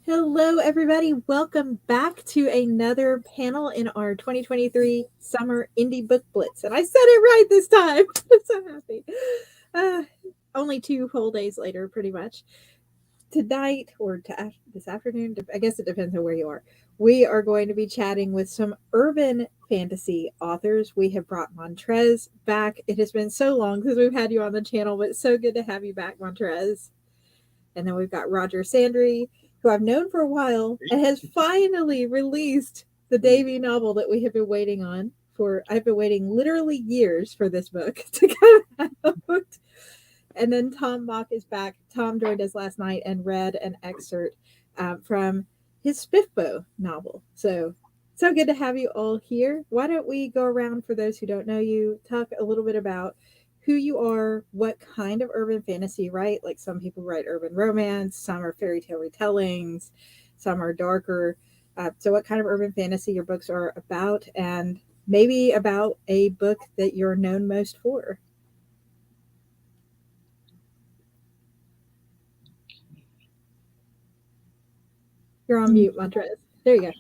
Hello, everybody. Welcome back to another panel in our 2023 Summer Indie Book Blitz. And I said it right this time. I'm so happy. Uh, Only 2 whole days later, pretty much. Tonight, or this afternoon, I guess it depends on where you are, we are going to be chatting with some urban fantasy authors. We have brought Montrez back. It has been so long since we've had you on the channel, but it's so good to have you back, Montrez. And then we've got Roger Sandry, who I've known for a while and has finally released the debut novel that we have been waiting on for. I've been waiting literally years for this book to come out. And then Tom Mock is back. Tom joined us last night and read an excerpt from his Spiffbo novel. So good to have you all here. Why don't we go around, for those who don't know you, talk a little bit about who you are, what kind of urban fantasy you write. Like, some people write urban romance, some are fairy tale retellings, some are darker. So what kind of urban fantasy your books are about, and maybe about a book that you're known most for. You're on mute, Montrez. There you go.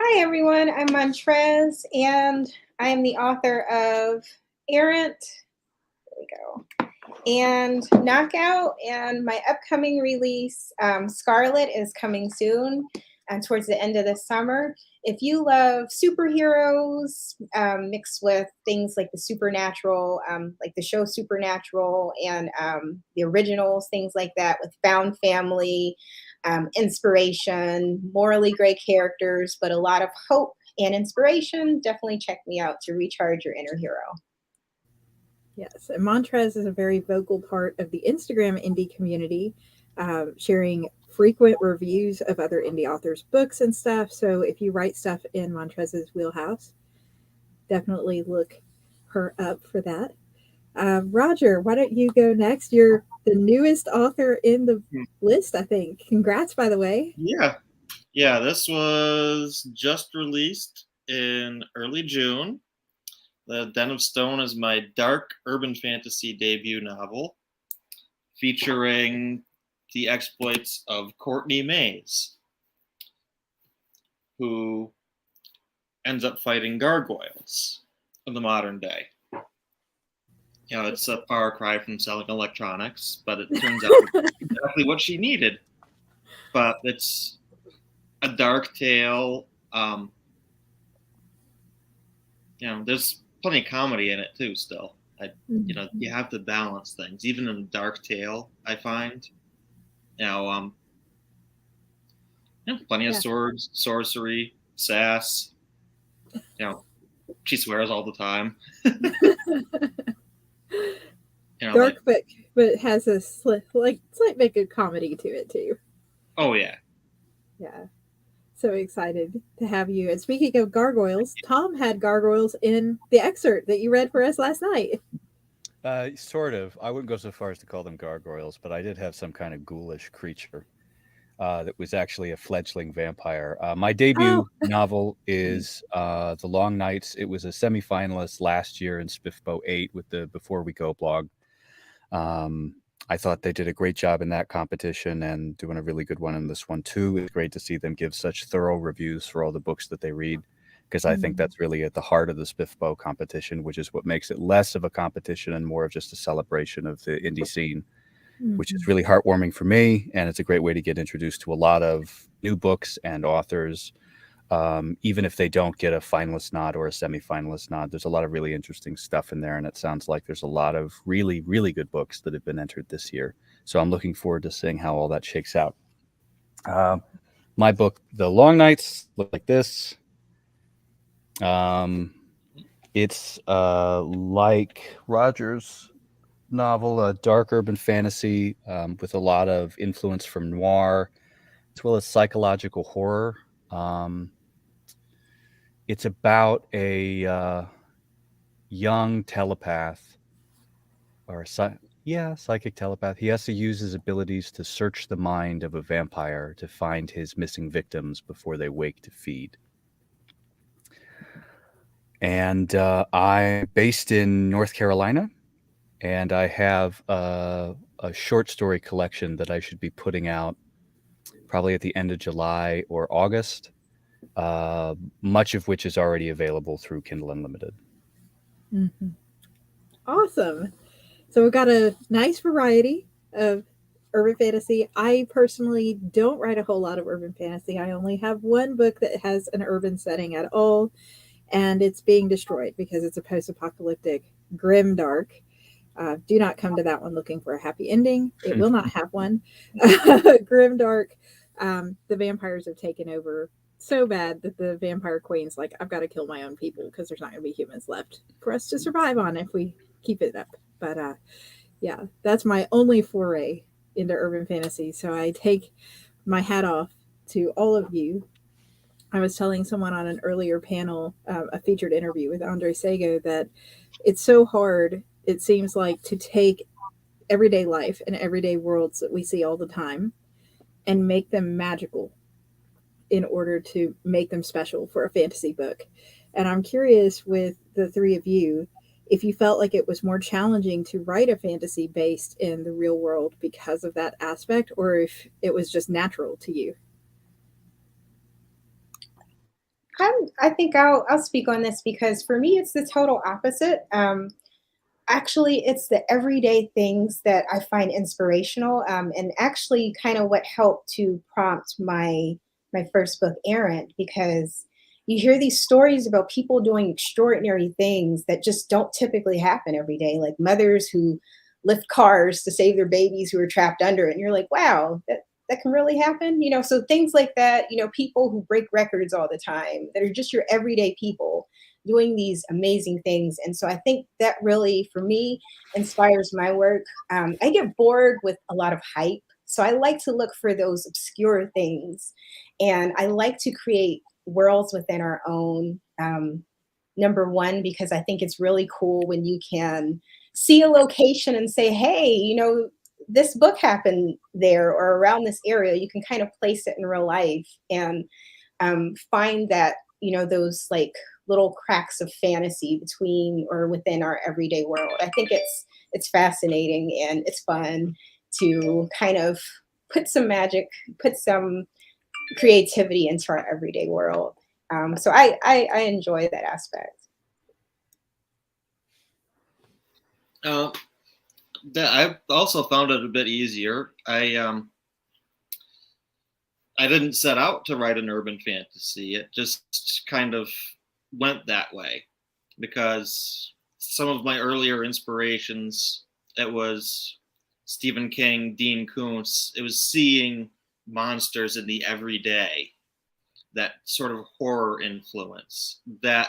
Hi, everyone. I'm Montrez, and I am the author of Errant. There we go. And Knockout, and my upcoming release, Scarlet, is coming soon, and towards the end of the summer. If you love superheroes mixed with things like the supernatural, like the show Supernatural, and the originals, things like that, with found family, inspiration, morally gray characters, but a lot of hope and inspiration, definitely check me out to recharge your inner hero. Yes, and Montrez is a very vocal part of the Instagram indie community, sharing frequent reviews of other indie authors' books and stuff. So if you write stuff in Montrez's wheelhouse, definitely look her up for that. Roger, why don't you go next? You're the newest author in the list, I think. Congrats, by the way. Yeah, this was just released in early June. The Den of Stone is my dark urban fantasy debut novel, featuring the exploits of Courtney Mays, who ends up fighting gargoyles in the modern day. You know, it's a far cry from selling electronics, but it turns out exactly what she needed. But it's a dark tale. There's plenty of comedy in it too. Still, you have to balance things, even in a dark tale. I find, plenty of swords, sorcery, sass. She swears all the time. Dark, but it has a slight bit of comedy to it too. Oh yeah. So excited to have you. And speaking of gargoyles, Tom had gargoyles in the excerpt that you read for us last night. Sort of. I wouldn't go so far as to call them gargoyles, but I did have some kind of ghoulish creature that was actually a fledgling vampire. My debut novel is The Long Nights. It was a semifinalist last year in Spiffbo 8 with the Before We Go blog. I thought they did a great job in that competition and doing a really good one in this one too. It's great to see them give such thorough reviews for all the books that they read, because I think that's really at the heart of the Spiffbo competition, which is what makes it less of a competition and more of just a celebration of the indie scene, which is really heartwarming for me. And it's a great way to get introduced to a lot of new books and authors. Even if they don't get a finalist nod or a semi-finalist nod, there's a lot of really interesting stuff in there. And it sounds like there's a lot of really, really good books that have been entered this year. So I'm looking forward to seeing how all that shakes out. My book, The Long Nights, look like this. It's like Roger's novel, a dark urban fantasy with a lot of influence from noir, as well as psychological horror. It's about a young telepath, or psychic telepath. He has to use his abilities to search the mind of a vampire to find his missing victims before they wake to feed. And I'm based in North Carolina, and I have a short story collection that I should be putting out probably at the end of July or August, much of which is already available through Kindle Unlimited. Mm-hmm. Awesome. So we've got a nice variety of urban fantasy. I personally don't write a whole lot of urban fantasy. I only have one book that has an urban setting at all, and it's being destroyed because it's a post-apocalyptic grim dark. Do not come to that one looking for a happy ending. It will not have one. Grim dark. The vampires have taken over so bad that the vampire queen's like, I've got to kill my own people because there's not going to be humans left for us to survive on if we keep it up. But yeah, that's my only foray into urban fantasy. So I take my hat off to all of you. I was telling someone on an earlier panel, a featured interview with Andre Sago, that it's so hard, it seems like, to take everyday life and everyday worlds that we see all the time and make them magical in order to make them special for a fantasy book. And I'm curious with the three of you, if you felt like it was more challenging to write a fantasy based in the real world because of that aspect, or if it was just natural to you. I think I'll speak on this because for me it's the total opposite. Actually, it's the everyday things that I find inspirational, and actually kind of what helped to prompt my first book, Errant, because you hear these stories about people doing extraordinary things that just don't typically happen every day, like mothers who lift cars to save their babies who are trapped under it, and you're like, wow, that can really happen, you know. So things like that, you know, people who break records all the time that are just your everyday people doing these amazing things. And so I think that really, for me, inspires my work. I get bored with a lot of hype. So I like to look for those obscure things. And I like to create worlds within our own. Number one, because I think it's really cool when you can see a location and say, hey, you know, this book happened there or around this area. You can kind of place it in real life and find that, you know, those like little cracks of fantasy between or within our everyday world. I think it's fascinating and it's fun to kind of put some magic, put some creativity into our everyday world. So I enjoy that aspect. That I also found it a bit easier. I didn't set out to write an urban fantasy. It just kind of went that way because some of my earlier inspirations, it was Stephen King, Dean Koontz. It was seeing monsters in the everyday, that sort of horror influence that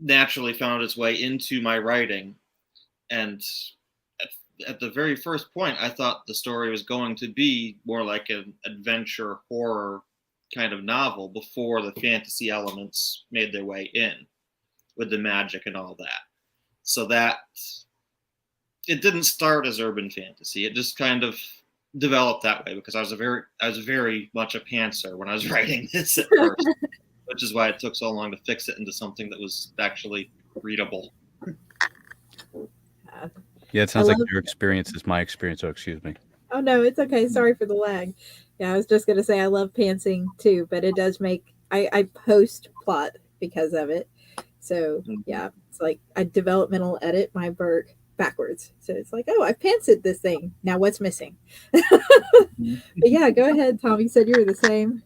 naturally found its way into my writing. And at the very first point, I thought the story was going to be more like an adventure horror kind of novel before the fantasy elements made their way in with the magic and all that. So that it didn't start as urban fantasy. It just kind of developed that way because I was very much a pantser when I was writing this at first, which is why it took so long to fix it into something that was actually readable. Yeah, it sounds like your experience is my experience. Oh, excuse me. Oh, no, it's okay. Sorry for the lag. Yeah, I was just going to say I love pantsing too, but it does make, I post plot because of it. So, yeah, it's like I developmental edit my work backwards. So it's like, oh, I pantsed this thing. Now what's missing? But yeah, go ahead, Tom. You said you were the same.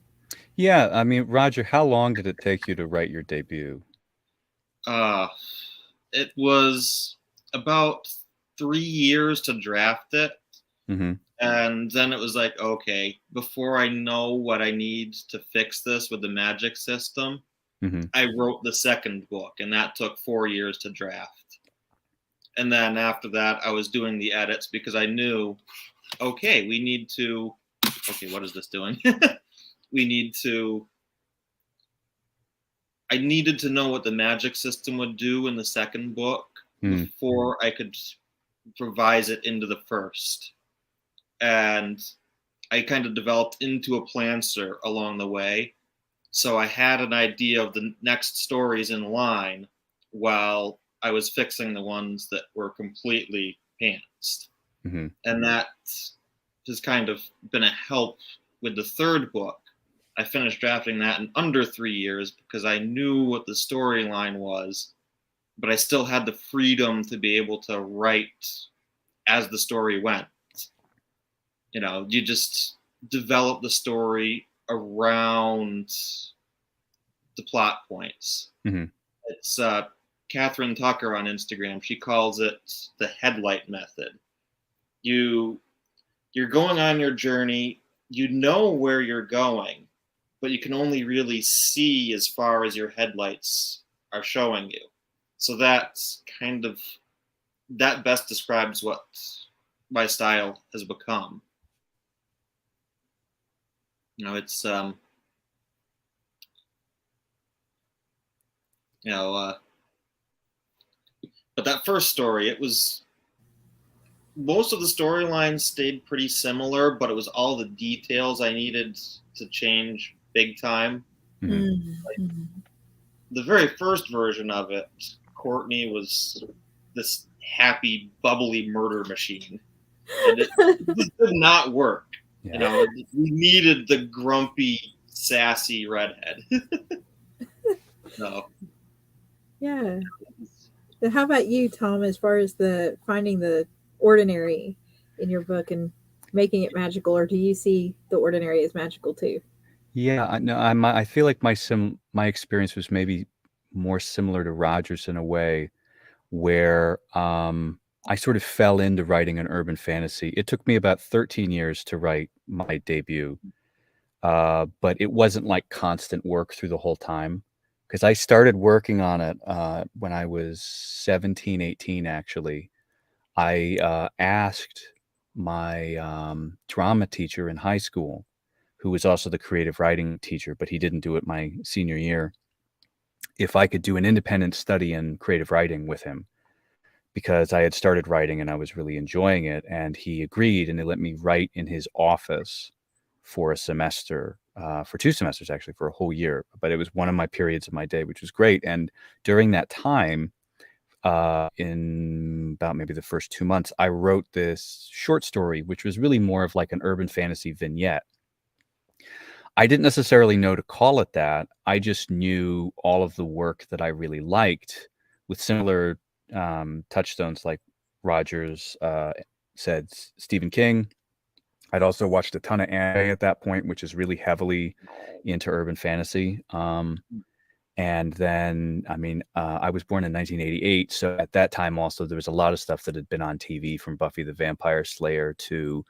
Yeah, I mean, Roger, how long did it take you to write your debut? It was about 3 years to draft it. Mm-hmm. And then it was like, okay, before I know what I need to fix this with the magic system, I wrote the second book, and that took 4 years to draft. And then after that, I was doing the edits because I knew, okay, what is this doing? I needed to know what the magic system would do in the second book before I could revise it into the first. And I kind of developed into a plancer along the way. So I had an idea of the next stories in line while I was fixing the ones that were completely pantsed. And that has kind of been a help with the third book. I finished drafting that in under 3 years because I knew what the storyline was, but I still had the freedom to be able to write as the story went. You know, you just develop the story around the plot points. Mm-hmm. It's Katherine Tucker on Instagram. She calls it the headlight method. You're going on your journey. You know where you're going, but you can only really see as far as your headlights are showing you. So that's that best describes what my style has become. You know, it's but that first story, it was most of the storylines stayed pretty similar, but it was all the details I needed to change big time. Mm-hmm. Like, the very first version of it, Courtney was this happy, bubbly murder machine, and it just did not work. Yeah. You know, we needed the grumpy, sassy redhead. No. Yeah. So how about you, Tom, as far as the finding the ordinary in your book and making it magical, or do you see the ordinary as magical too? Yeah, no, I feel like my experience was maybe more similar to Roger's in a way where I sort of fell into writing an urban fantasy. It took me about 13 years to write my debut, but it wasn't like constant work through the whole time, because I started working on it when I was 17, 18, actually. I asked my drama teacher in high school, who was also the creative writing teacher, but he didn't do it my senior year, if I could do an independent study in creative writing with him, because I had started writing and I was really enjoying it. And he agreed, and they let me write in his office for a semester, for 2 semesters, actually, for a whole year. But it was one of my periods of my day, which was great. And during that time, in about maybe the first 2 months, I wrote this short story, which was really more of like an urban fantasy vignette. I didn't necessarily know to call it that. I just knew all of the work that I really liked with similar touchstones, like Rogers said, Stephen King. I'd also watched a ton of anime at that point, which is really heavily into urban fantasy. And then, I was born in 1988. So at that time also, there was a lot of stuff that had been on TV, from Buffy the Vampire Slayer to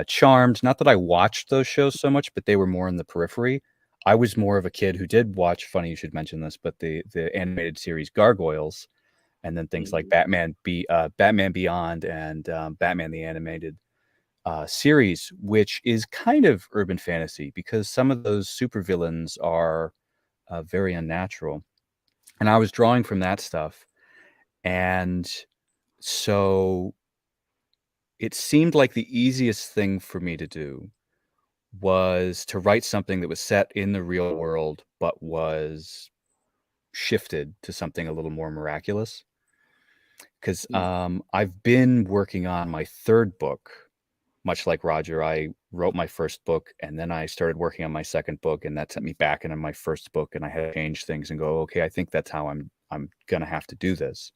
Charmed. Not that I watched those shows so much, but they were more in the periphery. I was more of a kid who did watch, funny you should mention this, but the animated series Gargoyles, and then things like Batman Beyond and Batman the Animated series, which is kind of urban fantasy because some of those supervillains are very unnatural. And I was drawing from that stuff. And so it seemed like the easiest thing for me to do was to write something that was set in the real world, but was shifted to something a little more miraculous. Because I've been working on my third book, much like Roger. I wrote my first book, and then I started working on my second book, and that sent me back into my first book, and I had to change things and go, okay, I think that's how I'm gonna have to do this.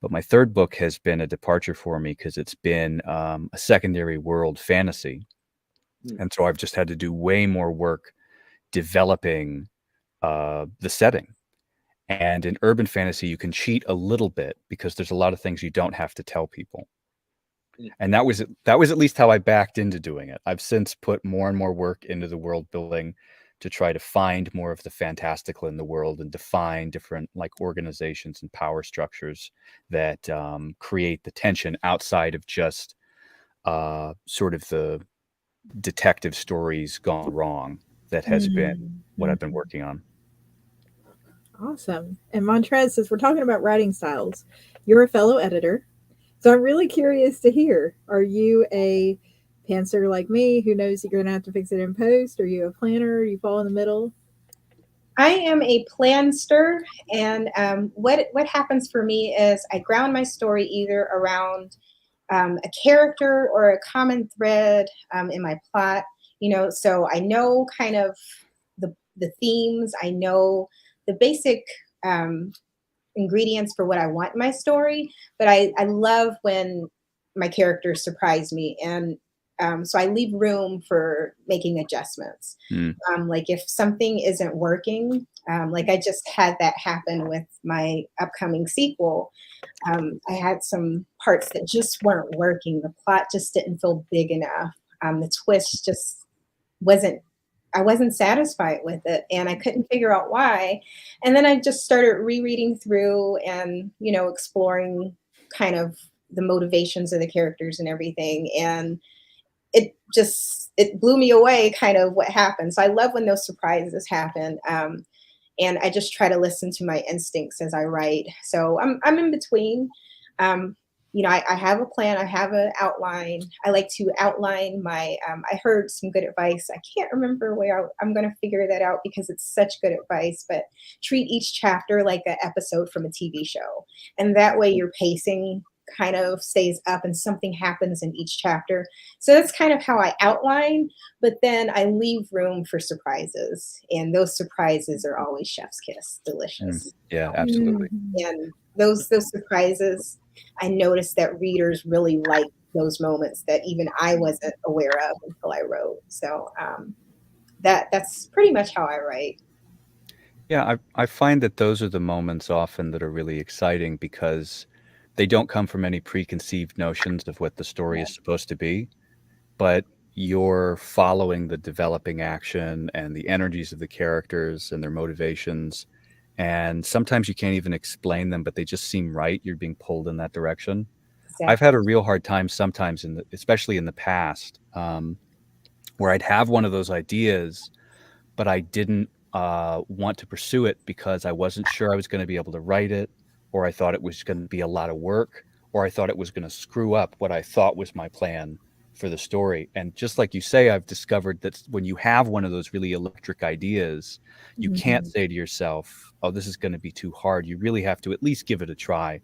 But my third book has been a departure for me because it's been a secondary world fantasy. And so I've just had to do way more work developing the setting. And in urban fantasy, you can cheat a little bit because there's a lot of things you don't have to tell people. And that was at least how I backed into doing it. I've since put more and more work into the world building to try to find more of the fantastical in the world and define different like organizations and power structures that create the tension outside of just sort of the detective stories gone wrong that has been what I've been working on. Awesome. And Montrez, since we're talking about writing styles, you're a fellow editor. So I'm really curious to hear, are you a pantser like me who knows that you're going to have to fix it in post? Are you a planner? You fall in the middle? I am a planster, and what happens for me is I ground my story either around a character or a common thread in my plot, so I know kind of the themes, I know the basic ingredients for what I want in my story, but I love when my characters surprise me. And so I leave room for making adjustments. Mm. Like if something isn't working, like I just had that happen with my upcoming sequel. I had some parts that just weren't working. The plot just didn't feel big enough. The twist just wasn't, I wasn't satisfied with it and I couldn't figure out why. And then I just started rereading through and, exploring kind of the motivations of the characters and everything. And it blew me away kind of what happened. So I love when those surprises happen. And I just try to listen to my instincts as I write. So I'm in between. I have a plan. I have an outline. I like to outline my. I heard some good advice. I can't remember where I'm going to figure that out because it's such good advice. But treat each chapter like an episode from a TV show, and that way your pacing kind of stays up and something happens in each chapter. So that's kind of how I outline, but then I leave room for surprises. And those surprises are always chef's kiss, delicious. Yeah, absolutely. And those surprises, I noticed that readers really like those moments that even I wasn't aware of until I wrote. So that's pretty much how I write. Yeah, I find that those are the moments often that are really exciting because they don't come from any preconceived notions of what the story is supposed to be, but you're following the developing action and the energies of the characters and their motivations. And sometimes you can't even explain them, but they just seem right. You're being pulled in that direction. Exactly. I've had a real hard time sometimes, especially in the past, where I'd have one of those ideas, but I didn't want to pursue it because I wasn't sure I was going to be able to write it, or I thought it was going to be a lot of work, or I thought it was going to screw up what I thought was my plan for the story. And just like you say, I've discovered that when you have one of those really electric ideas, you can't say to yourself, oh, this is going to be too hard. You really have to at least give it a try.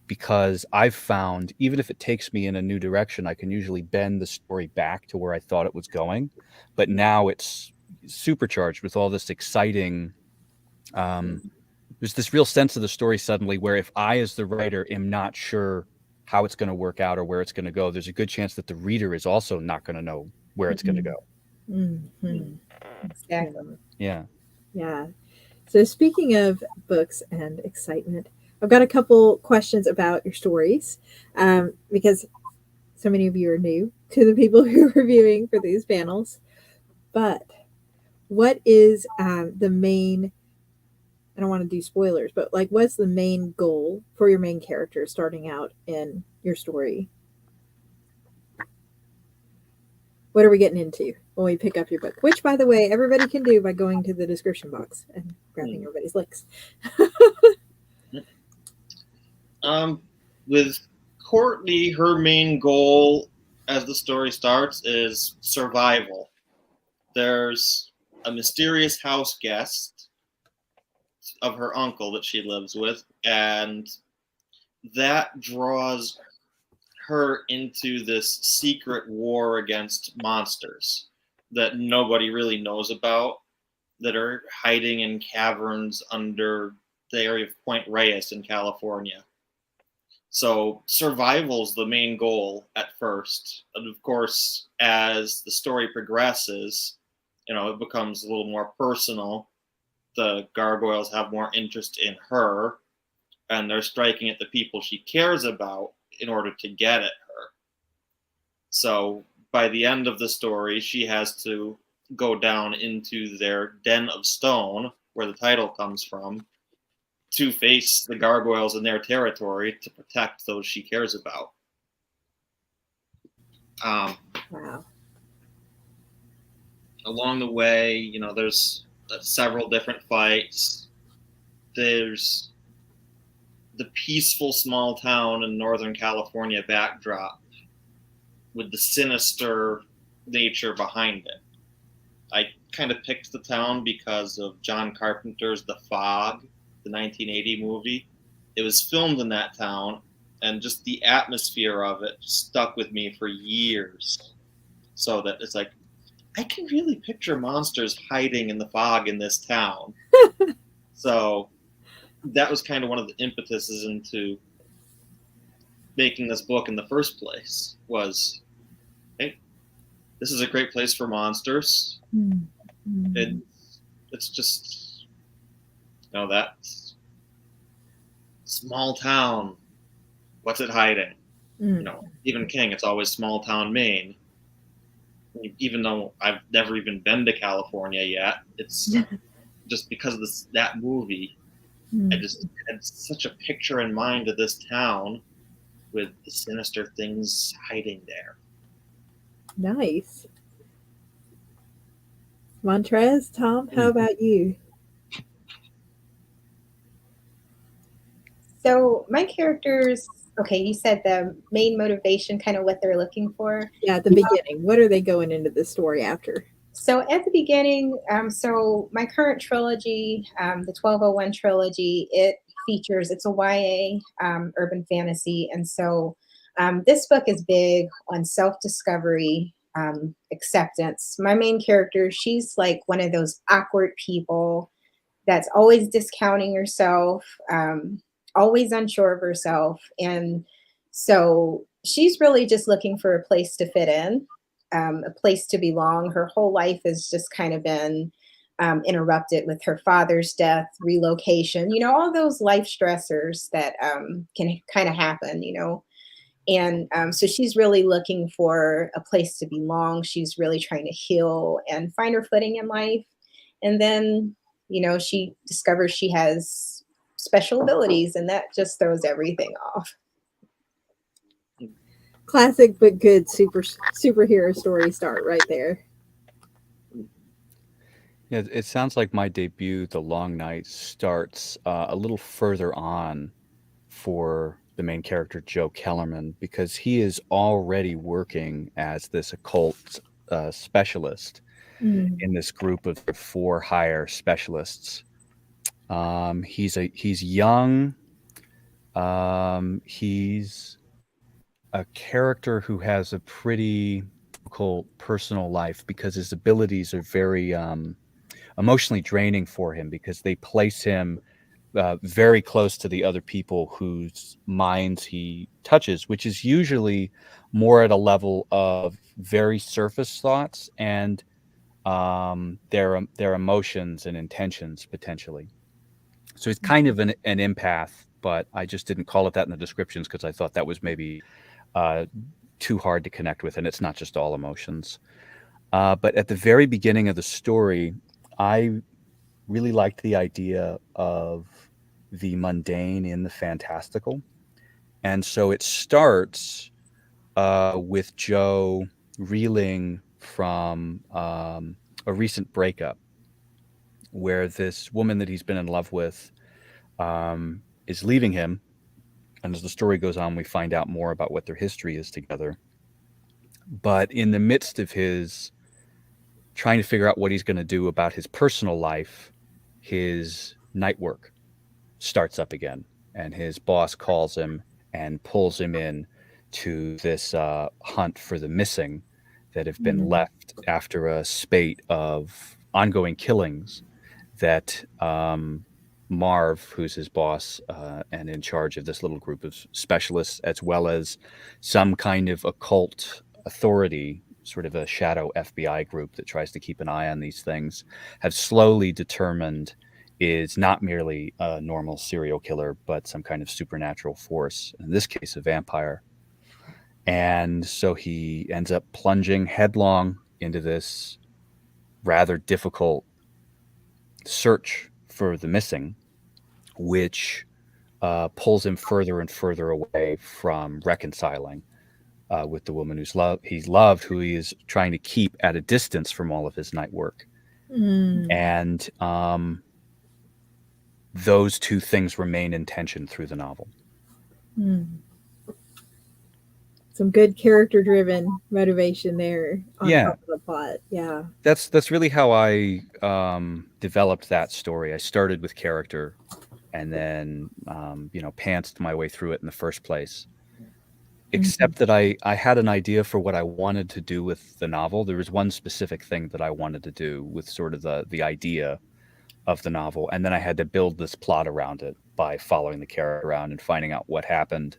Because I've found, even if it takes me in a new direction, I can usually bend the story back to where I thought it was going. But now it's supercharged with all this exciting, there's this real sense of the story suddenly where if I, as the writer, am not sure how it's going to work out or where it's going to go, there's a good chance that the reader is also not going to know where it's going to go. Exactly. Yeah. Yeah. So speaking of books and excitement, I've got a couple questions about your stories because so many of you are new to the people who are reviewing for these panels. But what is the main, I don't want to do spoilers, but like what's the main goal for your main character starting out in your story? What are we getting into when we pick up your book? Which, by the way, everybody can do by going to the description box and grabbing everybody's links. With Courtney, her main goal as the story starts is survival. There's a mysterious house guest of her uncle that she lives with, and that draws her into this secret war against monsters that nobody really knows about, that are hiding in caverns under the area of Point Reyes in California. So survival's the main goal at first. And of course, as the story progresses, it becomes a little more personal. The gargoyles have more interest in her, and they're striking at the people she cares about in order to get at her. So by the end of the story, she has to go down into their den of stone, where the title comes from, to face the gargoyles in their territory to protect those she cares about. Wow. Along the way, there's several different fights. There's the peaceful small town in Northern California backdrop with the sinister nature behind it. I kind of picked the town because of John Carpenter's The Fog, the 1980 movie. It was filmed in that town, and just the atmosphere of it stuck with me for years. So that it's like, I can really picture monsters hiding in the fog in this town. So that was kind of one of the impetuses into making this book in the first place, was, hey, this is a great place for monsters. It's just, that small town, what's it hiding? Stephen King, it's always small town Maine. Even though I've never even been to California yet, it's just because of that movie. I just had such a picture in mind of this town with the sinister things hiding there. Nice. Montrez, Tom, how about you? So my characters, okay, you said the main motivation, kind of what they're looking for. Yeah, at the beginning. What are they going into the story after? So at the beginning, so my current trilogy, the 1201 trilogy, it's a YA urban fantasy. And so this book is big on self-discovery, acceptance. My main character, she's like one of those awkward people that's always discounting herself, always unsure of herself. And so she's really just looking for a place to fit in, a place to belong. Her whole life has just kind of been interrupted with her father's death, relocation, all those life stressors that can kind of happen, And so she's really looking for a place to belong. She's really trying to heal and find her footing in life. And then, she discovers she has special abilities, and that just throws everything off. Classic but good superhero story start right there. Yeah, it sounds like my debut, The Long Night, starts a little further on for the main character, Joe Kellerman, because he is already working as this occult specialist in this group of 4 higher specialists. He's young. He's a character who has a pretty difficult personal life because his abilities are very emotionally draining for him, because they place him very close to the other people whose minds he touches, which is usually more at a level of very surface thoughts and their emotions and intentions potentially. So he's kind of an empath, but I just didn't call it that in the descriptions because I thought that was maybe too hard to connect with, and it's not just all emotions. But at the very beginning of the story, I really liked the idea of the mundane in the fantastical. And so it starts with Joe reeling from a recent breakup where this woman that he's been in love with is leaving him. And as the story goes on, we find out more about what their history is together. But in the midst of his trying to figure out what he's going to do about his personal life, his night work starts up again. And his boss calls him and pulls him in to this hunt for the missing that have been left after a spate of ongoing killings that Marv, who's his boss and in charge of this little group of specialists, as well as some kind of occult authority, sort of a shadow FBI group that tries to keep an eye on these things, have slowly determined is not merely a normal serial killer, but some kind of supernatural force, in this case, a vampire. And so he ends up plunging headlong into this rather difficult search for the missing, which pulls him further and further away from reconciling with the woman he's loved, who he is trying to keep at a distance from all of his night work. And those two things remain in tension through the novel. Some good character-driven motivation there on Yeah. top of the plot. Yeah. That's really how I developed that story. I started with character and then pantsed my way through it in the first place. Except that I had an idea for what I wanted to do with the novel. There was one specific thing that I wanted to do with sort of the idea of the novel, and then I had to build this plot around it by following the character around and finding out what happened,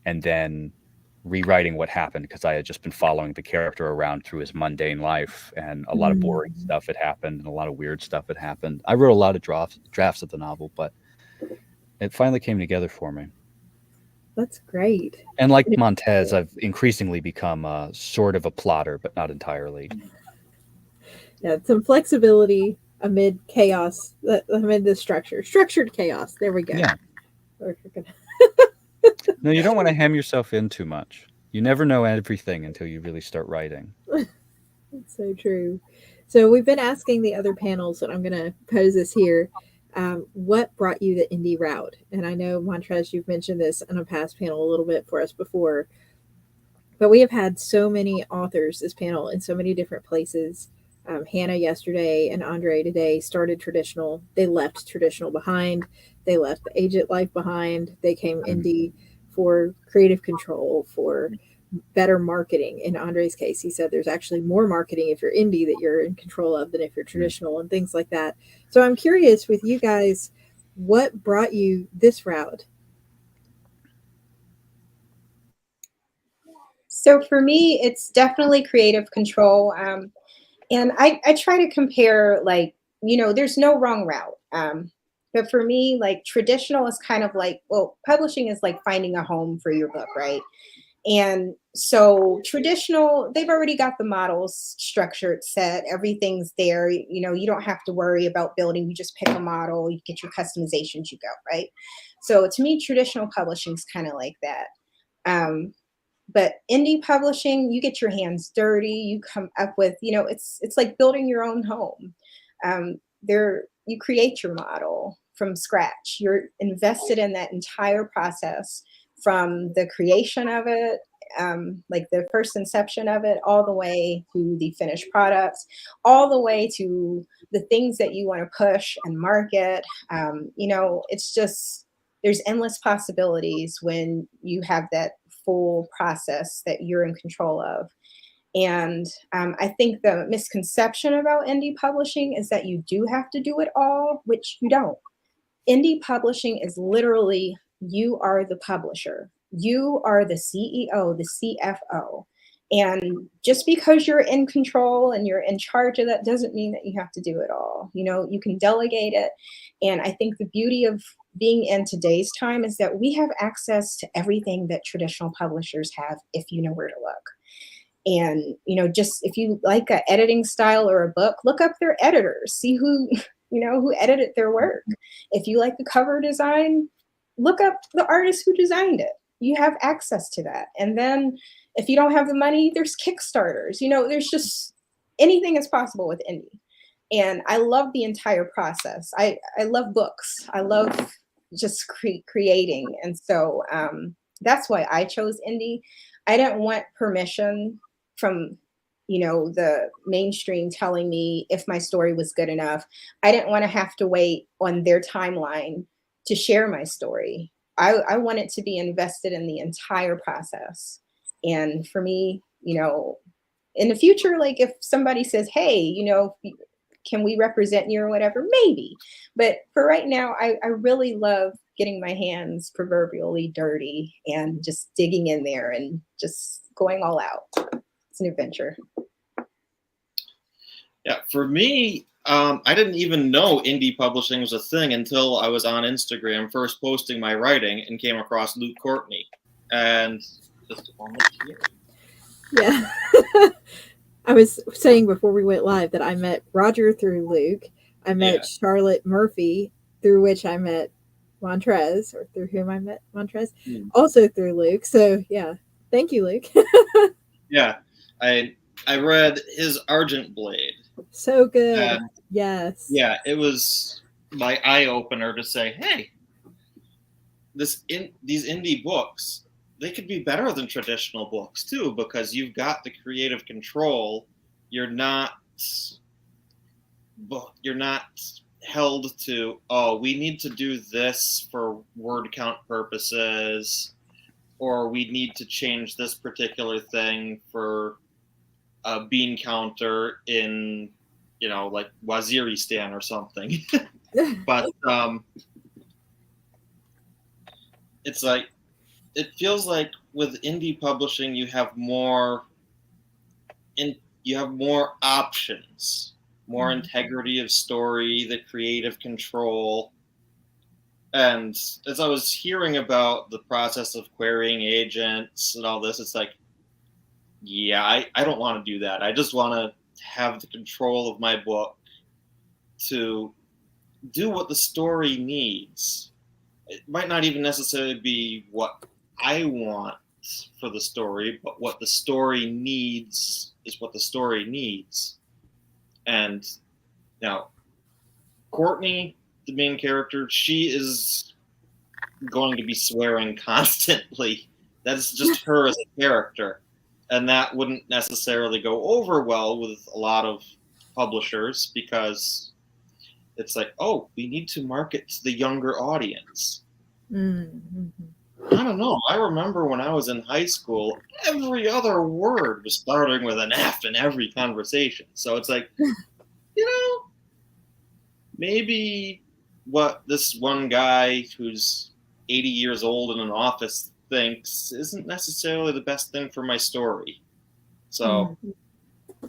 and then rewriting what happened because I had just been following the character around through his mundane life, and a lot of boring stuff had happened and a lot of weird stuff had happened. I wrote a lot of drafts of the novel, but it finally came together for me. That's great. And like Montez, I've increasingly become sort of a plotter, but not entirely. Yeah, some flexibility amid chaos, amid the structured chaos. There we go. Yeah. No, you don't want to hem yourself in too much. You never know everything until you really start writing. That's so true. So we've been asking the other panels, and I'm going to pose this here. What brought you the indie route? And I know, Montrez, you've mentioned this in a past panel a little bit for us before, but we have had so many authors this panel in so many different places. Hannah yesterday and Andre today started traditional. They left traditional behind. They left the agent life behind. They came indie for creative control, for better marketing. In Andre's case, he said there's actually more marketing if you're indie that you're in control of than if you're traditional and things like that. So I'm curious with you guys, what brought you this route? So for me, it's definitely creative control. And I try to compare, like, there's no wrong route. But for me, like, traditional is kind of like, well, publishing is like finding a home for your book, right? And so traditional, they've already got the models structured, set, everything's there. You don't have to worry about building. You just pick a model, you get your customizations, you go, right? So to me, traditional publishing is kind of like that. But indie publishing, you get your hands dirty. You come up with, it's like building your own home. You create your model from scratch. You're invested in that entire process, from the creation of it, like the first inception of it, all the way to the finished products, all the way to the things that you want to push and market. It's just, there's endless possibilities when you have that full process that you're in control of. And I think the misconception about indie publishing is that you do have to do it all, which you don't. Indie publishing is literally, you are the publisher. You are the CEO, the CFO. And just because you're in control and you're in charge of that doesn't mean that you have to do it all. You can delegate it. And I think the beauty of being in today's time is that we have access to everything that traditional publishers have if you know where to look. And, just if you like an editing style or a book, look up their editors, see who edited their work. If you like the cover design, look up the artist who designed it. You have access to that. And then if you don't have the money, there's Kickstarters. There's just anything is possible with indie. And I love the entire process. I love books. I love just creating. And so that's why I chose indie. I didn't want permission from the mainstream telling me if my story was good enough. I didn't want to have to wait on their timeline to share my story. I wanted to be invested in the entire process. And for me, in the future, like if somebody says, hey, can we represent you or whatever, maybe. But for right now, I really love getting my hands proverbially dirty and just digging in there and just going all out. It's an adventure. Yeah, for me, I didn't even know indie publishing was a thing until I was on Instagram first posting my writing and came across Luke Courtney. And just a moment here. Yeah. I was saying before we went live that I met Roger through Luke. I met Charlotte Murphy, through which I met Montrez, or through whom I met Montrez, also through Luke. So yeah, thank you, Luke. Yeah, I read his Argent Blade. So good. Yes. Yeah, it was my eye opener to say, hey, these indie books, they could be better than traditional books too, because you've got the creative control. You're not held to, oh, we need to do this for word count purposes, or we need to change this particular thing for a bean counter in, like Waziristan or something. But it's like, it feels like with indie publishing, you have more options, more integrity of story, the creative control. And as I was hearing about the process of querying agents and all this, it's like, yeah, I don't want to do that. I just want to have the control of my book to do what the story needs. It might not even necessarily be what I want for the story, but what the story needs is what the story needs. And now, Courtney, the main character, she is going to be swearing constantly. That's just her as a character. And that wouldn't necessarily go over well with a lot of publishers because it's like, oh, we need to market to the younger audience. Mm-hmm. I don't know. I remember when I was in high school, every other word was starting with an F in every conversation. So it's like, maybe what this one guy who's 80 years old in an office thinks isn't necessarily the best thing for my story. So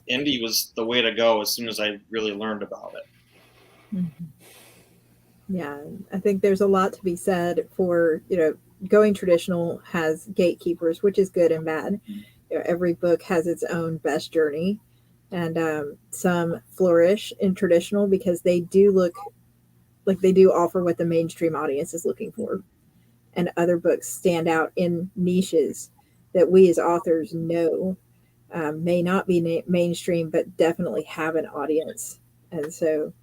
indie was the way to go as soon as I really learned about it. Mm-hmm. Yeah, I think there's a lot to be said for, going traditional has gatekeepers, which is good and bad. Every book has its own best journey, and some flourish in traditional because they do look like they do offer what the mainstream audience is looking for, and other books stand out in niches that we as authors know may not be mainstream, but definitely have an audience, and so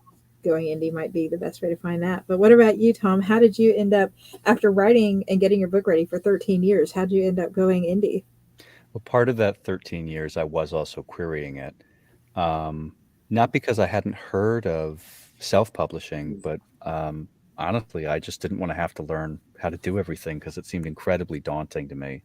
going indie might be the best way to find that. But what about you, Tom? How did you end up, after writing and getting your book ready for 13 years, how did you end up going indie? Well, part of that 13 years, I was also querying it. Not because I hadn't heard of self-publishing, but honestly, I just didn't want to have to learn how to do everything because it seemed incredibly daunting to me.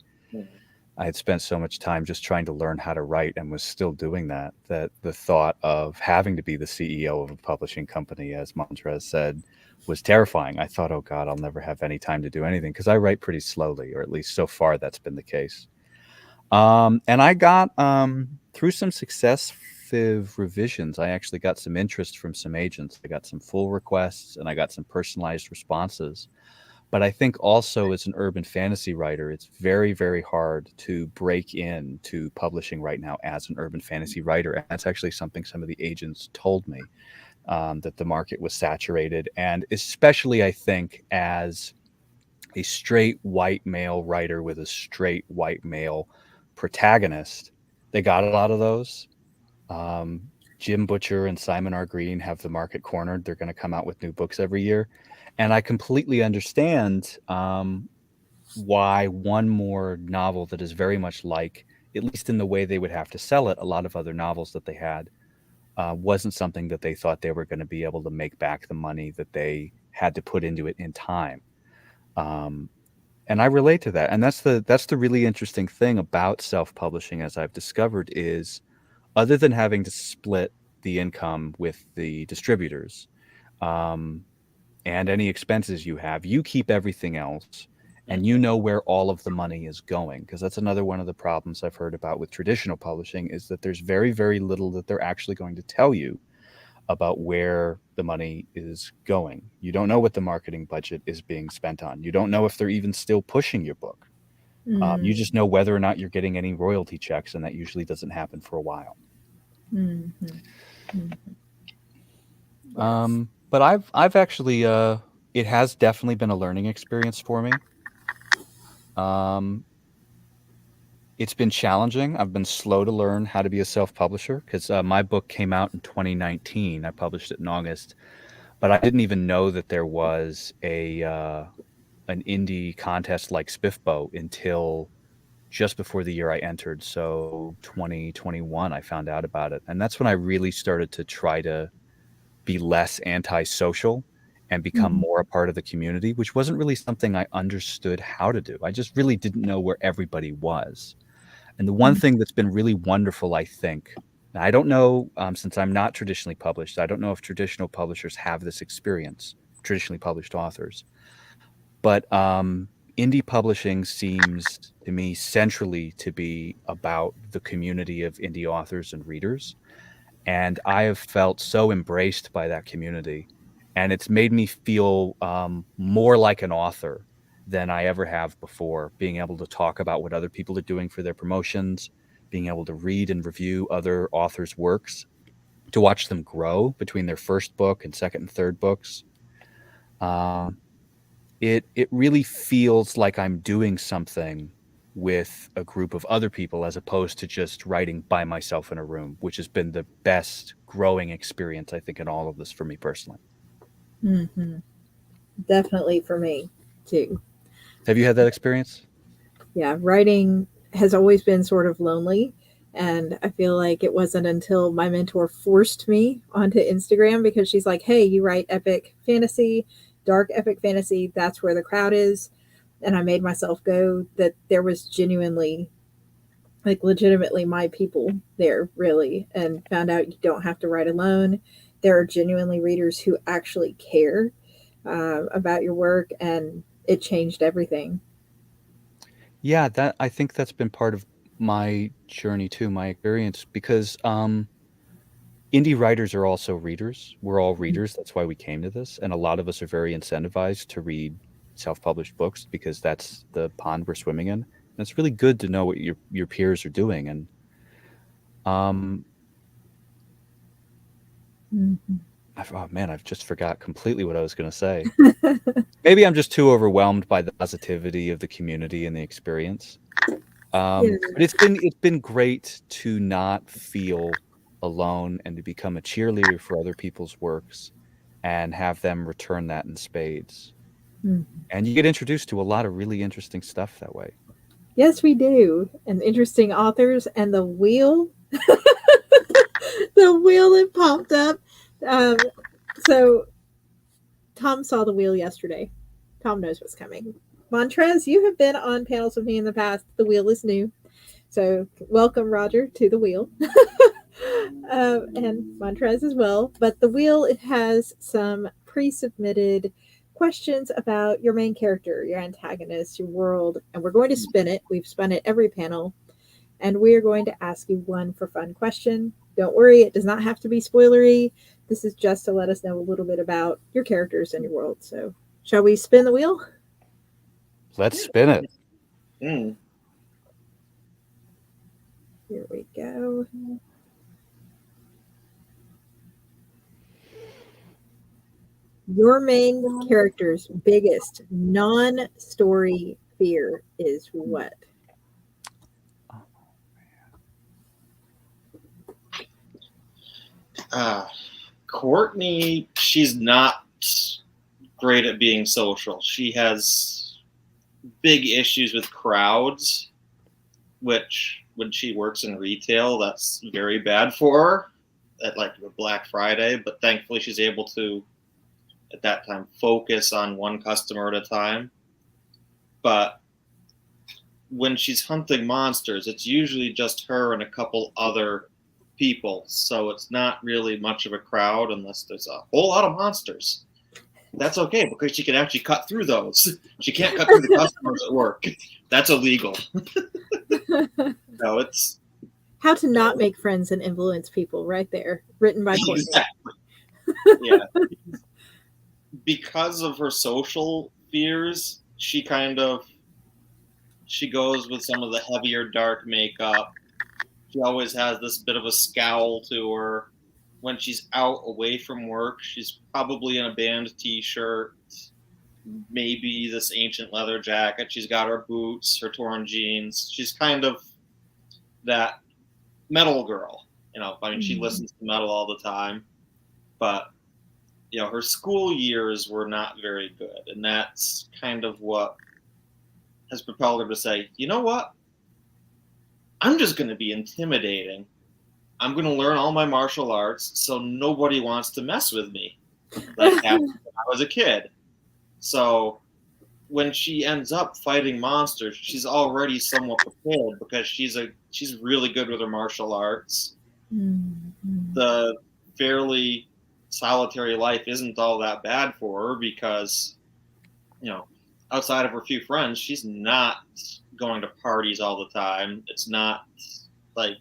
I had spent so much time just trying to learn how to write and was still doing that the thought of having to be the CEO of a publishing company, as Montrez said, was terrifying. I thought, oh God, I'll never have any time to do anything because I write pretty slowly, or at least so far that's been the case. And I got, through some successive revisions, I actually got some interest from some agents. I got some full requests and I got some personalized responses. But I think also as an urban fantasy writer, it's very, very hard to break into publishing right now as an urban fantasy writer. And that's actually something some of the agents told me, that the market was saturated. And especially, I think, as a straight white male writer with a straight white male protagonist, they got a lot of those. Jim Butcher and Simon R. Green have the market cornered. They're going to come out with new books every year. And I completely understand why one more novel that is very much like, at least in the way they would have to sell it, a lot of other novels that they had, wasn't something that they thought they were going to be able to make back the money that they had to put into it in time. And I relate to that. And that's the really interesting thing about self-publishing, as I've discovered, is other than having to split the income with the distributors, and any expenses you have, you keep everything else, and you know where all of the money is going. Because that's another one of the problems I've heard about with traditional publishing, is that there's very, very little that they're actually going to tell you about where the money is going. You don't know what the marketing budget is being spent on. You don't know if they're even still pushing your book. You just know whether or not you're getting any royalty checks, and that usually doesn't happen for a while. Mm-hmm. Mm-hmm. Yes. But I've actually, it has definitely been a learning experience for me. It's been challenging. I've been slow to learn how to be a self-publisher because my book came out in 2019. I published it in August, but I didn't even know that there was an indie contest like Spiffbo until just before the year I entered. So 2021, I found out about it. And that's when I really started to try to be less antisocial and become more a part of the community, which wasn't really something I understood how to do. I just really didn't know where everybody was. And the one thing that's been really wonderful, I think, now, I don't know, since I'm not traditionally published, I don't know if traditional publishers have this experience, traditionally published authors. But indie publishing seems to me centrally to be about the community of indie authors and readers. And I have felt so embraced by that community. And it's made me feel more like an author than I ever have before, being able to talk about what other people are doing for their promotions, being able to read and review other authors' works, to watch them grow between their first book and second and third books. Um, it really feels like I'm doing something with a group of other people as opposed to just writing by myself in a room, which has been the best growing experience, I think, in all of this for me personally. Mm-hmm. Definitely for me too. Have you had that experience? Yeah, writing has always been sort of lonely. And I feel like it wasn't until my mentor forced me onto Instagram because she's like, hey, you write epic fantasy, dark epic fantasy. That's where the crowd is. And I made myself go that there was genuinely, like, legitimately my people there, really, and found out you don't have to write alone. There are genuinely readers who actually care about your work, and it changed everything. Yeah, that I think that's been part of my journey too, my experience, because indie writers are also readers. We're all readers. That's why we came to this. And a lot of us are very incentivized to read self-published books because that's the pond we're swimming in. And it's really good to know what your peers are doing. And um, Mhm. oh man, I've just forgot completely what I was going to say. Maybe I'm just too overwhelmed by the positivity of the community and the experience. Yeah. But it's been great to not feel alone and to become a cheerleader for other people's works and have them return that in spades. Mhm. And you get introduced to a lot of really interesting stuff that way. Yes, we do. And interesting authors and the wheel, the wheel that popped up. Um, so Tom saw the wheel yesterday. Tom knows what's coming. Montrez, you have been on panels with me in the past. The wheel is new. So welcome, Roger, to the wheel. And Montrez as well. But the wheel, it has some pre-submitted questions about your main character, your antagonist, your world, and we're going to spin it. We've spun it every panel, and we are going to ask you one for fun question. Don't worry, it does not have to be spoilery. This is just to let us know a little bit about your characters and your world. So, shall we spin the wheel? Let's spin it. Mm. Here we go. Your main character's biggest non-story fear is what? Courtney, she's not great at being social. She has big issues with crowds, which when she works in retail, that's very bad for her at like Black Friday. But thankfully, she's able to, at that time, focus on one customer at a time. But when she's hunting monsters, it's usually just her and a couple other people. So it's not really much of a crowd unless there's a whole lot of monsters. That's okay because she can actually cut through those. She can't cut through the customers at work. That's illegal. No, it's How to not make friends and influence people, right there, written by Courtney. exactly. Yeah. Because of her social fears, she goes with some of the heavier dark makeup. She always has this bit of a scowl to her. When she's out away from work, she's probably in a band t-shirt, maybe this ancient leather jacket. She's got her boots, her torn jeans. She's kind of that metal girl. I mean, she listens to metal all the time, but her school years were not very good, and that's kind of what has propelled her to say, you know what? I'm just going to be intimidating. I'm going to learn all my martial arts so nobody wants to mess with me, like happened when I was a kid. So when she ends up fighting monsters, she's already somewhat prepared because she's really good with her martial arts. Mm-hmm. The fairly solitary life isn't all that bad for her because, outside of her few friends, she's not going to parties all the time. It's not like,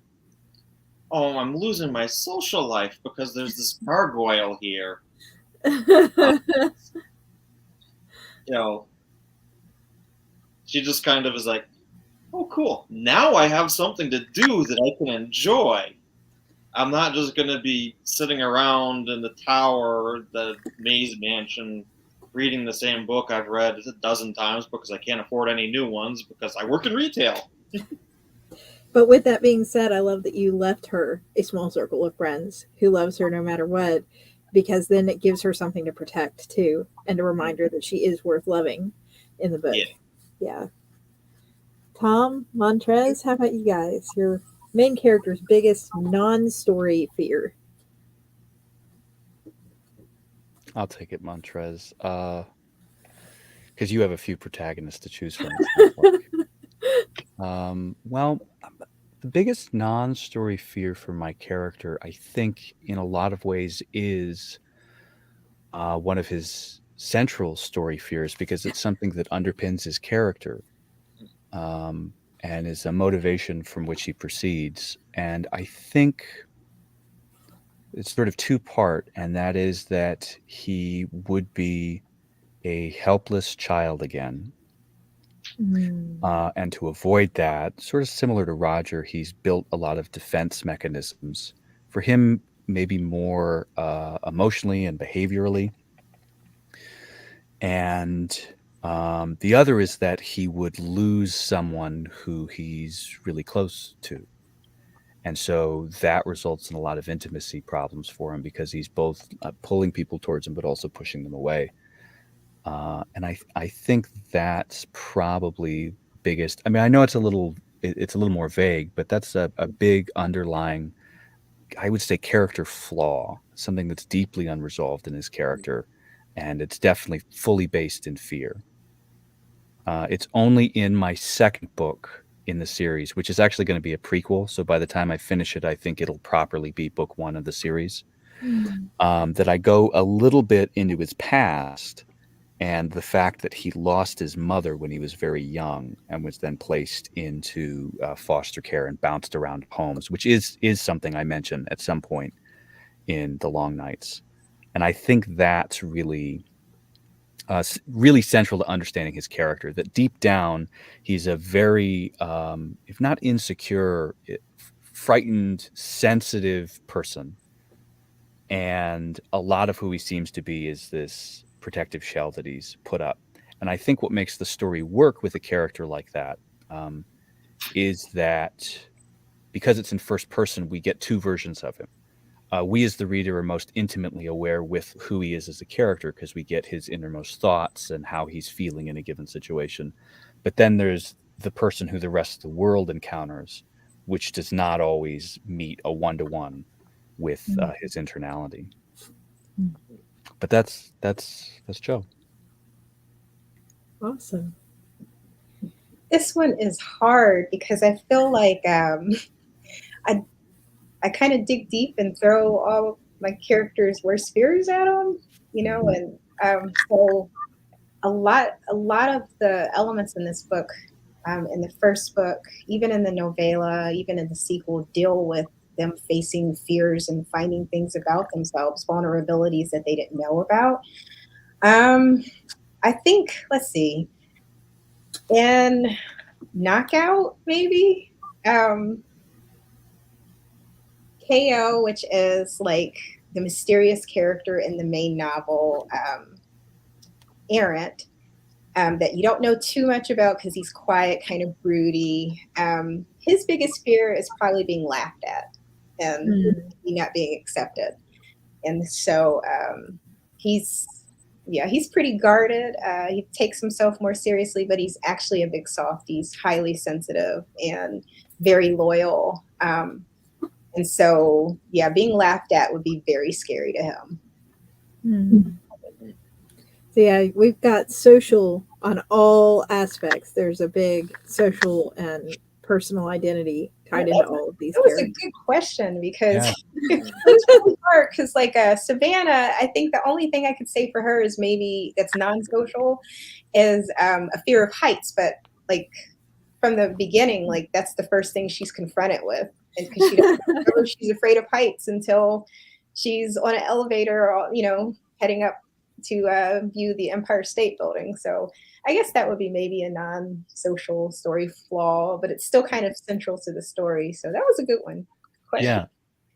oh, I'm losing my social life because there's this gargoyle here. You know, she just kind of is like, oh, cool. Now I have something to do that I can enjoy. I'm not just going to be sitting around in the tower or the maze mansion reading the same book I've read a dozen times because I can't afford any new ones because I work in retail. But with that being said, I love that you left her a small circle of friends who loves her no matter what, because then it gives her something to protect too, and a reminder that she is worth loving in the book. Yeah. Tom, Montrez, how about you guys? Your main character's biggest non-story fear. I'll take it, Montrez. Because you have a few protagonists to choose from. Well, the biggest non-story fear for my character, I think, in a lot of ways, is one of his central story fears because it's something that underpins his character and is a motivation from which he proceeds. And I think it's sort of two-part, and that is that he would be a helpless child again. And to avoid that, sort of similar to Roger, he's built a lot of defense mechanisms. For him, maybe more emotionally and behaviorally. And the other is that he would lose someone who he's really close to. And so that results in a lot of intimacy problems for him because he's both pulling people towards him, but also pushing them away. And I think that's probably biggest. I mean, I know it's a little more vague, but that's a big underlying, I would say, character flaw, something that's deeply unresolved in his character, and it's definitely fully based in fear. It's only in my second book in the series, which is actually going to be a prequel. So by the time I finish it, I think it'll properly be book one of the series. That I go a little bit into his past and the fact that he lost his mother when he was very young and was then placed into foster care and bounced around homes, which is something I mention at some point in The Long Nights. And I think that's really central to understanding his character, that deep down he's a very, if not insecure, frightened, sensitive person. And a lot of who he seems to be is this protective shell that he's put up. And I think what makes the story work with a character like that is that because it's in first person, we get two versions of him. We as the reader are most intimately aware with who he is as a character because we get his innermost thoughts and how he's feeling in a given situation. But then there's the person who the rest of the world encounters, which does not always meet a one-to-one with his internality. But that's Joe. Awesome. This one is hard because I feel like I kind of dig deep and throw all my characters' worst fears at them, and so a lot of the elements in this book, in the first book, even in the novella, even in the sequel, deal with them facing fears and finding things about themselves, vulnerabilities that they didn't know about. I think, let's see, in Knockout, maybe, KO, which is like the mysterious character in the main novel, Errant, that you don't know too much about because he's quiet, kind of broody. His biggest fear is probably being laughed at and not being accepted. And so he's pretty guarded. He takes himself more seriously, but he's actually a big soft. He's highly sensitive and very loyal. And so, yeah, being laughed at would be very scary to him. Hmm. So yeah, we've got social on all aspects. There's a big social and personal identity tied into all of these That was a characters. good question because Yeah. it's really hard because like Savannah, I think the only thing I could say for her is maybe that's non-social is a fear of heights, but like from the beginning, like that's the first thing she's confronted with, and because she doesn't remember she's afraid of heights until she's on an elevator, or, heading up to view the Empire State Building. So I guess that would be maybe a non-social story flaw, but it's still kind of central to the story. So that was a good one. Question. Yeah.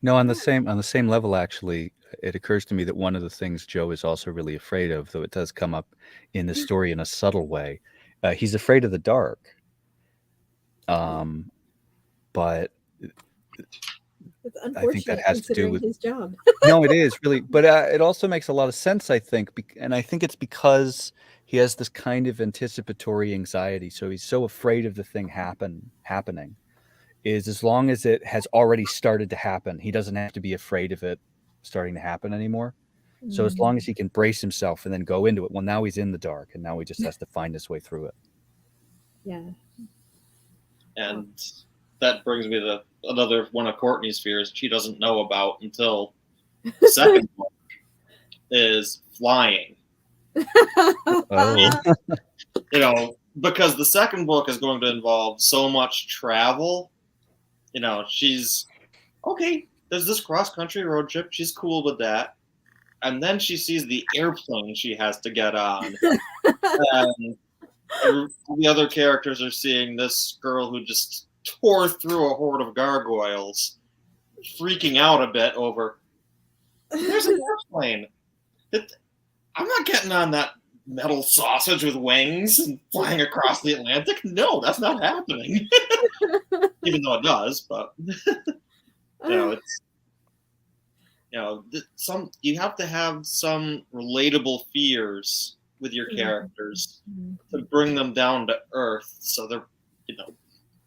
No, on the same level, actually, it occurs to me that one of the things Joe is also really afraid of, though it does come up in the story in a subtle way, he's afraid of the dark. But It's I think that unfortunate has to do considering with his job. no, it is really, but it also makes a lot of sense, I think, and I think it's because he has this kind of anticipatory anxiety. So he's so afraid of the thing happening. Is as long as it has already started to happen, he doesn't have to be afraid of it starting to happen anymore. So as long as he can brace himself and then go into it, well, now he's in the dark, and now he just has to find his way through it. Yeah. And that brings me to another one of Courtney's fears she doesn't know about until the second book is flying. Oh, Because the second book is going to involve so much travel. She's okay. There's this cross-country road trip. She's cool with that. And then she sees the airplane she has to get on. And the other characters are seeing this girl who just tore through a horde of gargoyles, freaking out a bit over, there's an airplane. I'm not getting on that metal sausage with wings and flying across the Atlantic. No, that's not happening. Even though it does, but it's you have to have some relatable fears with your characters to bring them down to earth, so they're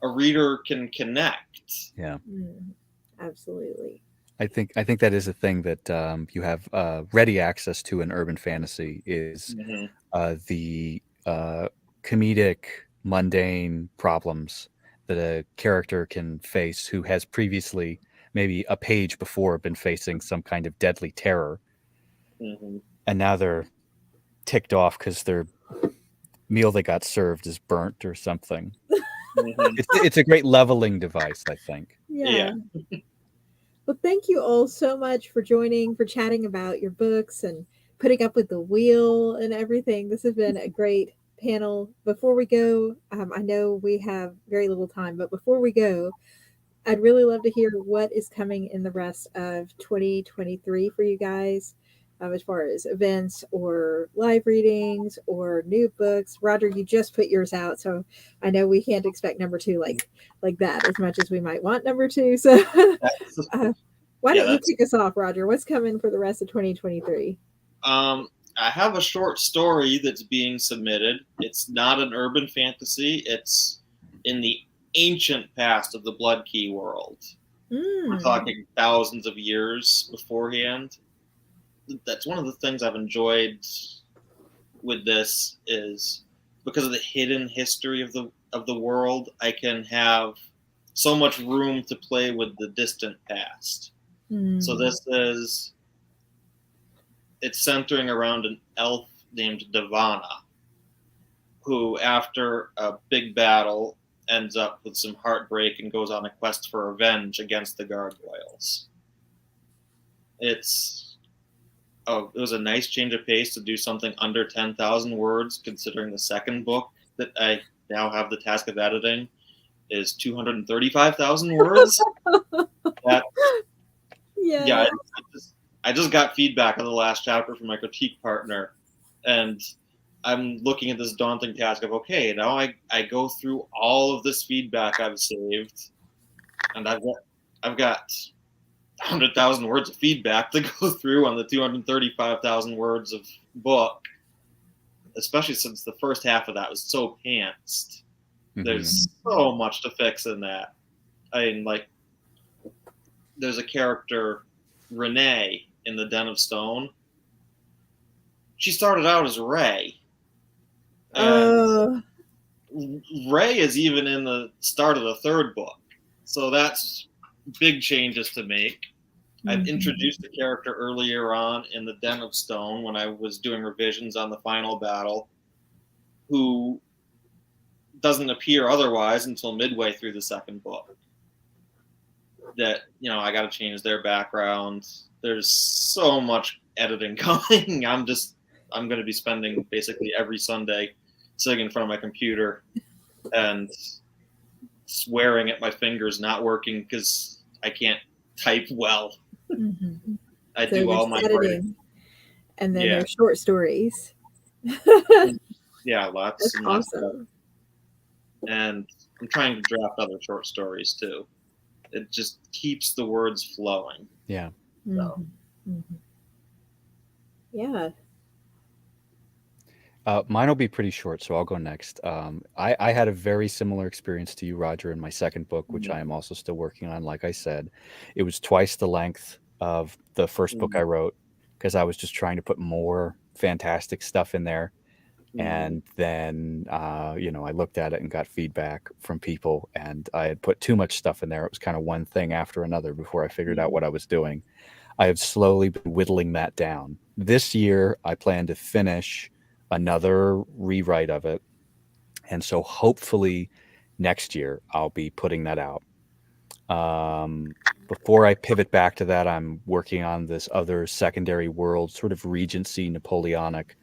a reader can connect. yeah. Absolutely. I think that is a thing that you have ready access to in urban fantasy is the comedic, mundane problems that a character can face who has previously, maybe a page before, been facing some kind of deadly terror, and now they're ticked off because their meal they got served is burnt or something. It's a great leveling device, I think. Yeah. Well, thank you all so much for joining, for chatting about your books and putting up with the wheel and everything. This has been a great panel. Before we go, I know we have very little time, but before we go, I'd really love to hear what is coming in the rest of 2023 for you guys, as far as events or live readings or new books. Roger, you just put yours out, so I know we can't expect number 2 like that as much as we might want number 2. So why don't you kick us off, Roger? What's coming for the rest of 2023? I have a short story that's being submitted. It's not an urban fantasy. It's in the ancient past of the Blood Key world. We're talking thousands of years beforehand. That's one of the things I've enjoyed with this, is because of the hidden history of the world, I can have so much room to play with the distant past. So it's centering around an elf named Devana, who after a big battle ends up with some heartbreak and goes on a quest for revenge against the gargoyles. It was a nice change of pace to do something under 10,000 words, considering the second book that I now have the task of editing is 235,000 words. I just got feedback on the last chapter from my critique partner, and I'm looking at this daunting task of, okay, now I go through all of this feedback I've saved, and I've got 100,000 words of feedback to go through on the 235,000 words of book, especially since the first half of that was so pantsed. There's so much to fix in that. I mean, there's a character, Renee, in the Den of Stone. She started out as Ray. And Ray is even in the start of the third book. So that's big changes to make. I've introduced the character earlier on in the Den of Stone when I was doing revisions on the final battle, who doesn't appear otherwise until midway through the second book. That, I got to change their background. There's so much editing coming. I'm going to be spending basically every Sunday sitting in front of my computer and swearing at my fingers not working because I can't type well. I So do all my editing. writing. And then there's short stories. Yeah, lots. That's and lots awesome. And I'm trying to draft other short stories too. It just keeps the words flowing. Yeah. So. Yeah. Mine will be pretty short, so I'll go next. I had a very similar experience to you, Roger, in my second book, which I am also still working on. Like I said, it was twice the length of the first book I wrote because I was just trying to put more fantastic stuff in there. And then, I looked at it and got feedback from people, and I had put too much stuff in there. It was kind of one thing after another before I figured out what I was doing. I have slowly been whittling that down. This year, I plan to finish another rewrite of it. And so hopefully next year, I'll be putting that out. Before I pivot back to that, I'm working on this other secondary world, sort of Regency Napoleonic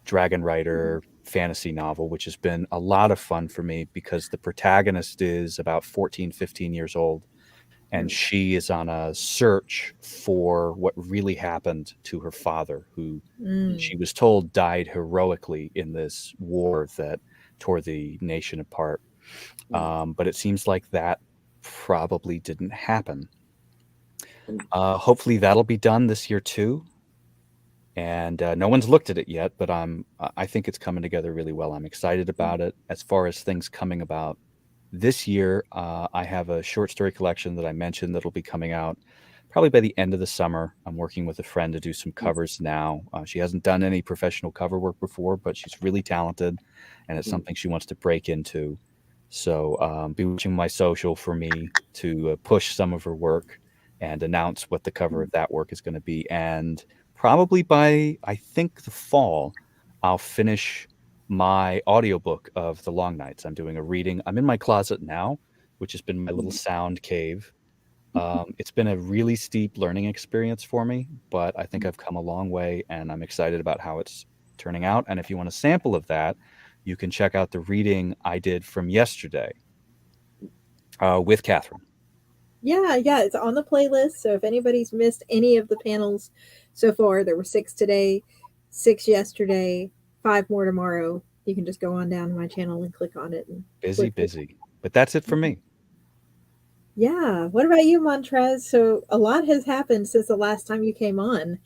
Dragon Rider fantasy novel, which has been a lot of fun for me because the protagonist is about 14, 15 years old. And she is on a search for what really happened to her father, who she was told died heroically in this war that tore the nation apart. But it seems like that probably didn't happen. Hopefully that'll be done this year too. And no one's looked at it yet, but I think it's coming together really well. I'm excited about it. As far as things coming about this year, I have a short story collection that I mentioned that'll be coming out probably by the end of the summer. I'm working with a friend to do some covers now. She hasn't done any professional cover work before, but she's really talented, and it's something she wants to break into. So be watching my social for me to push some of her work and announce what the cover of that work is going to be. And probably by, I think, the fall, I'll finish my audiobook of The Long Nights. I'm doing a reading. I'm in my closet now, which has been my little sound cave. It's been a really steep learning experience for me, but I think I've come a long way, and I'm excited about how it's turning out. And if you want a sample of that, you can check out the reading I did from yesterday with Katherine. Yeah, it's on the playlist. So if anybody's missed any of the panels so far, there were 6 today, 6 yesterday, 5 more tomorrow. You can just go on down to my channel and click on it. And busy. But that's it for me. Yeah. What about you, Montrez? So a lot has happened since the last time you came on.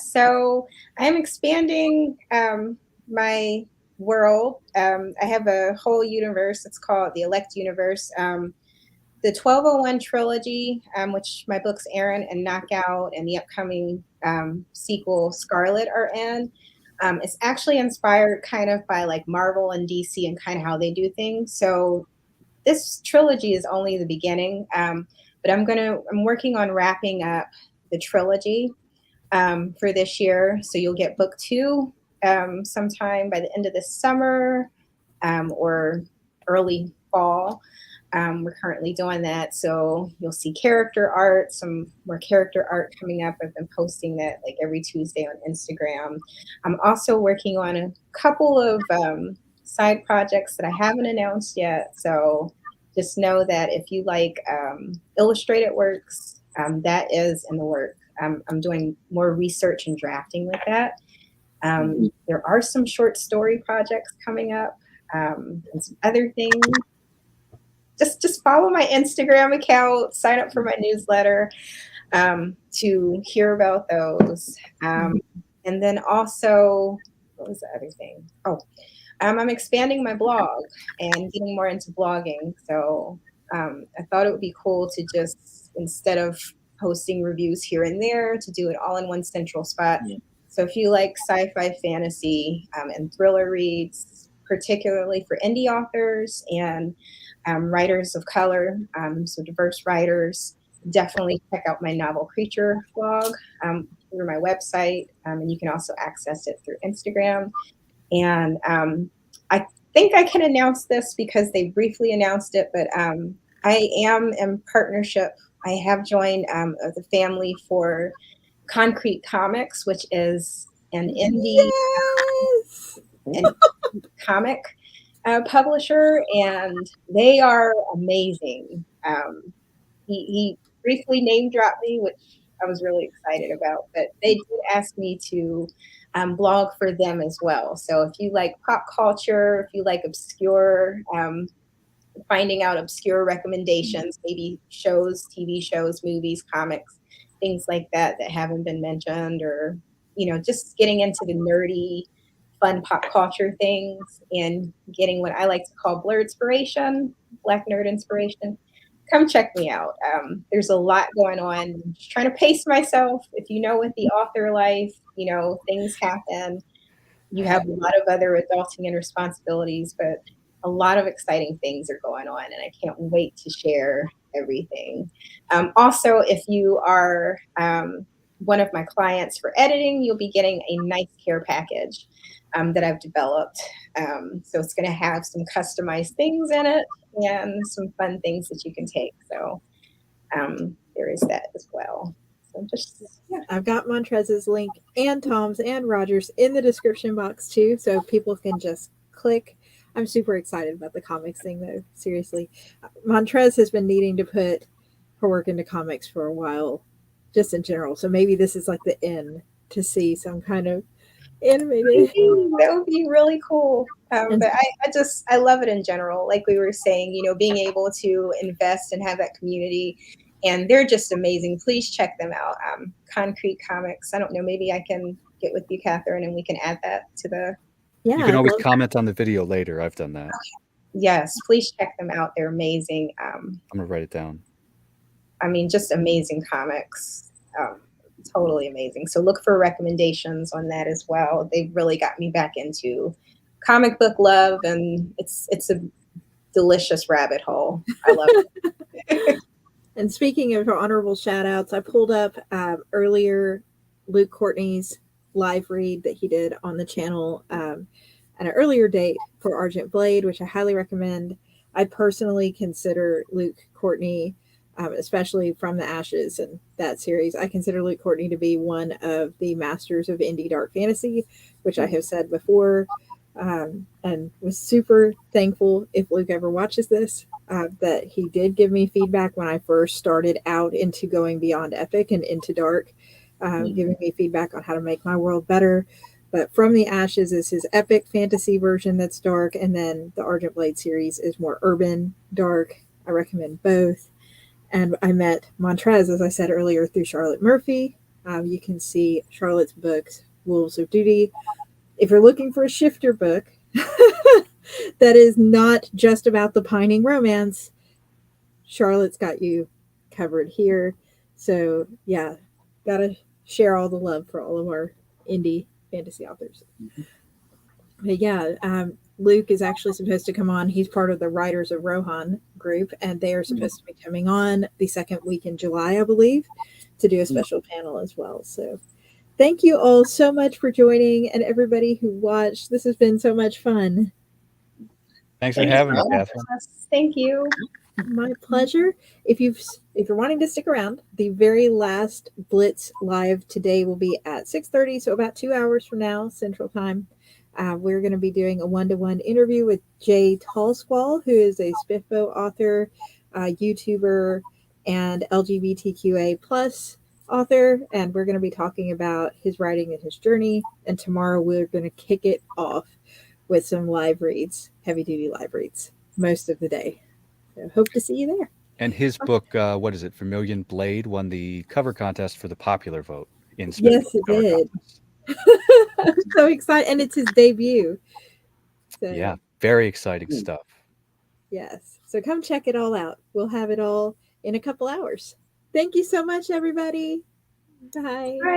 So I'm expanding my world. I have a whole universe. It's called the Elect Universe. The 1201 trilogy, which my books Aaron and Knockout and the upcoming sequel Scarlet are in. It's actually inspired kind of by like Marvel and DC and kind of how they do things. So this trilogy is only the beginning, but I'm working on wrapping up the trilogy for this year. So you'll get book 2 sometime by the end of this summer or early fall. We're currently doing that. So you'll see character art, some more character art coming up. I've been posting that like every Tuesday on Instagram. I'm also working on a couple of side projects that I haven't announced yet. So just know that if you like illustrated works, that is in the work. I'm doing more research and drafting with that. There are some short story projects coming up and some other things. Just follow my Instagram account, sign up for my newsletter to hear about those. And then also, what was the other thing? I'm expanding my blog and getting more into blogging. So I thought it would be cool to just instead of posting reviews here and there, to do it all in one central spot. Yeah. So if you like sci-fi, fantasy, and thriller reads, particularly for indie authors and writers of color, so diverse writers, definitely check out my novel Creature blog through my website, and you can also access it through Instagram. And I think I can announce this because they briefly announced it, but I am in partnership. I have joined the family for Concrete Comics, which is an indie Yes. and comic publisher, and they are amazing. He briefly name dropped me, which I was really excited about, but they did ask me to blog for them as well. So if you like pop culture, if you like obscure, finding out obscure recommendations, maybe shows, TV shows, movies, comics, things like that that haven't been mentioned, or just getting into the nerdy, fun pop culture things and getting what I like to call blur inspiration, black nerd inspiration. Come check me out. There's a lot going on. I'm just trying to pace myself. If you know, with the author life, things happen. You have a lot of other adulting and responsibilities, but a lot of exciting things are going on, and I can't wait to share everything. Also, if you are one of my clients for editing, you'll be getting a nice care package that I've developed. So it's going to have some customized things in it and some fun things that you can take. So there is that as well. So I've got Montrez's link and Tom's and Roger's in the description box too, so people can just click. I'm super excited about the comics thing, though. Seriously, Montrez has been needing to put her work into comics for a while, just in general. So maybe this is like the end to see some kind of animated. That would be really cool. But I love it in general. Like we were saying, being able to invest and have that community, and they're just amazing. Please check them out. Concrete Comics. I don't know. Maybe I can get with you, Catherine, and we can add that to the. Yeah, You can always comment on the video later. I've done that. Yes, please check them out. They're amazing. I'm gonna write it down. I mean, just amazing comics. Totally amazing. So look for recommendations on that as well. They really got me back into comic book love, and it's a delicious rabbit hole. I love it. And speaking of honorable shout outs, I pulled up earlier Luke Courtney's live read that he did on the channel at an earlier date for Argent Blade, which I highly recommend. I personally consider Luke Courtney, especially from the Ashes and that series, I consider Luke Courtney to be one of the masters of indie dark fantasy, which I have said before, and was super thankful, if Luke ever watches this, that he did give me feedback when I first started out into going beyond epic and into dark, giving me feedback on how to make my world better. But From the Ashes is his epic fantasy version that's dark, and then the Argent Blade series is more urban dark. I recommend both. And I met Montrez, as I said earlier, through Charlotte Murphy. You can see Charlotte's books, Wolves of Duty. If you're looking for a shifter book that is not just about the pining romance, Charlotte's got you covered here. So yeah, gotta share all the love for all of our indie fantasy authors. But yeah, Luke is actually supposed to come on. He's part of the Writers of Rohan group, and they are supposed to be coming on the second week in July, I believe, to do a special panel as well. So thank you all so much for joining, and everybody who watched. This has been so much fun. Thanks for having me, Catherine. Thank you. My pleasure. If you're wanting to stick around, the very last Blitz live today will be at 6:30, so about 2 hours from now, Central Time. We're going to be doing a one-to-one interview with Jay Tallsquall, who is a Spiffbo author, YouTuber, and LGBTQA plus author, and we're going to be talking about his writing and his journey. And tomorrow we're going to kick it off with some live reads, heavy-duty live reads, most of the day. So hope to see you there. And his book, what is it, Vermilion Blade, won the cover contest for the popular vote in Spiffbo. Yes, it did. I'm so excited, and it's his debut. So, yeah, very exciting stuff. Yes. So come check it all out. We'll have it all in a couple hours. Thank you so much, everybody. Bye. Bye.